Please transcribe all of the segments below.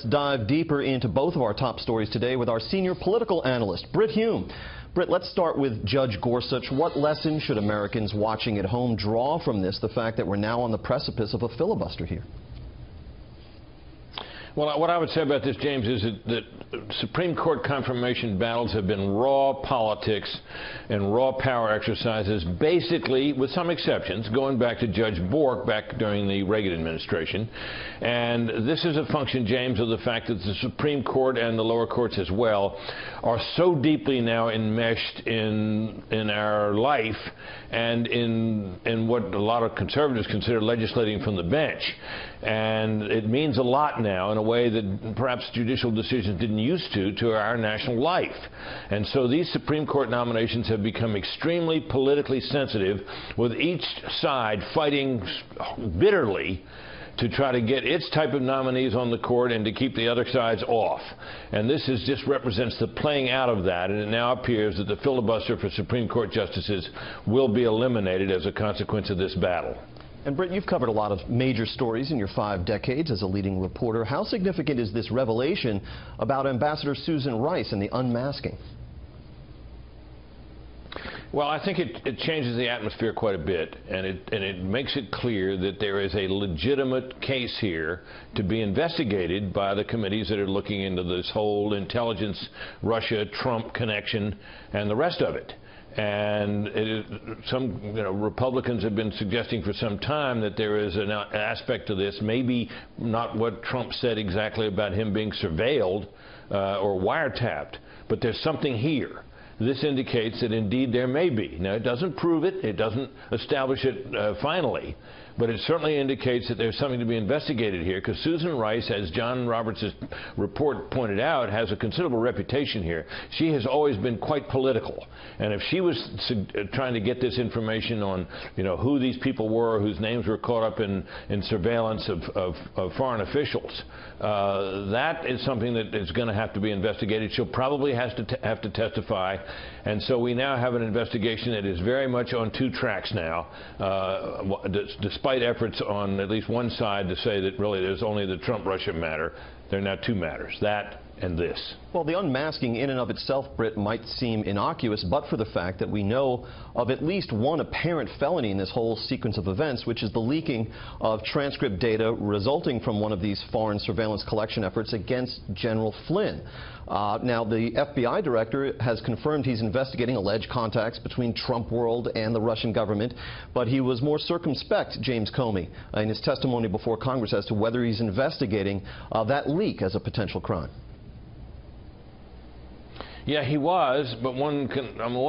Dive deeper into both of our top stories today with our senior political analyst, Brit Hume. Brit, let's start with Judge Gorsuch. What lesson should Americans watching at home draw from this, the fact that we're now on the precipice of a filibuster here? Well, what I would say about this, James, is that Supreme Court confirmation battles have been raw politics and raw power exercises, basically, with some exceptions, going back to Judge Bork back during the Reagan administration. And this is a function, James, of the fact that the Supreme Court and the lower courts as well are so deeply now enmeshed in our life and in what a lot of conservatives consider legislating from the bench. And it means a lot now in a way that perhaps judicial decisions didn't used to our national life. And so these Supreme Court nominations have become extremely politically sensitive, with each side fighting bitterly to try to get its type of nominees on the court and to keep the other sides off. And this just represents the playing out of that, and it now appears that the filibuster for Supreme Court justices will be eliminated as a consequence of this battle. And Brit, you've covered a lot of major stories in your 5 decades as a leading reporter. How significant is this revelation about Ambassador Susan Rice and the unmasking? Well, I think it changes the atmosphere quite a bit, and it makes it clear that there is a legitimate case here to be investigated by the committees that are looking into this whole intelligence, Russia-Trump connection and the rest of it. And some Republicans have been suggesting for some time that there is an aspect to this, maybe not what Trump said exactly about him being surveilled or wiretapped, but there's something here. This indicates that indeed there may be. Now, it doesn't prove it, it doesn't establish it finally, but it certainly indicates that there's something to be investigated here, because Susan Rice, as John Roberts' report pointed out, has a considerable reputation here. She has always been quite political, and if she was trying to get this information on, who these people were, whose names were caught up in surveillance of foreign officials, that is something that is going to have to be investigated. She'll probably have to testify, and so we now have an investigation that is very much on 2 tracks now, despite efforts on at least one side to say that really there's only the Trump-Russia matter. There are now 2 matters, that and this. Well, the unmasking in and of itself, Brit, might seem innocuous, but for the fact that we know of at least one apparent felony in this whole sequence of events, which is the leaking of transcript data resulting from one of these foreign surveillance collection efforts against General Flynn. Now, the FBI director has confirmed he's investigating alleged contacts between Trump World and the Russian government, but he was more circumspect, James Comey, in his testimony before Congress as to whether he's investigating that leak as a potential crime. Yeah, he was, but one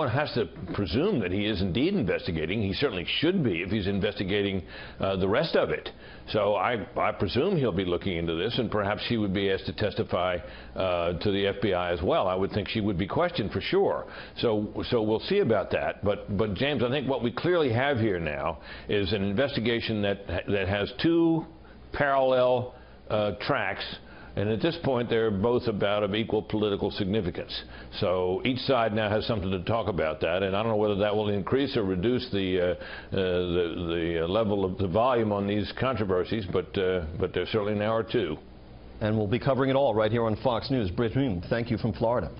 has to presume that he is indeed investigating. He certainly should be if he's investigating the rest of it. So I presume he'll be looking into this, and perhaps she would be asked to testify to the FBI as well. I would think she would be questioned for sure. So we'll see about that. But James, I think what we clearly have here now is an investigation that has 2 parallel tracks. And at this point, they're both about of equal political significance. So each side now has something to talk about that, and I don't know whether that will increase or reduce the level of the volume on these controversies, but there certainly now are 2. And we'll be covering it all right here on Fox News. Brit Hume, thank you from Florida.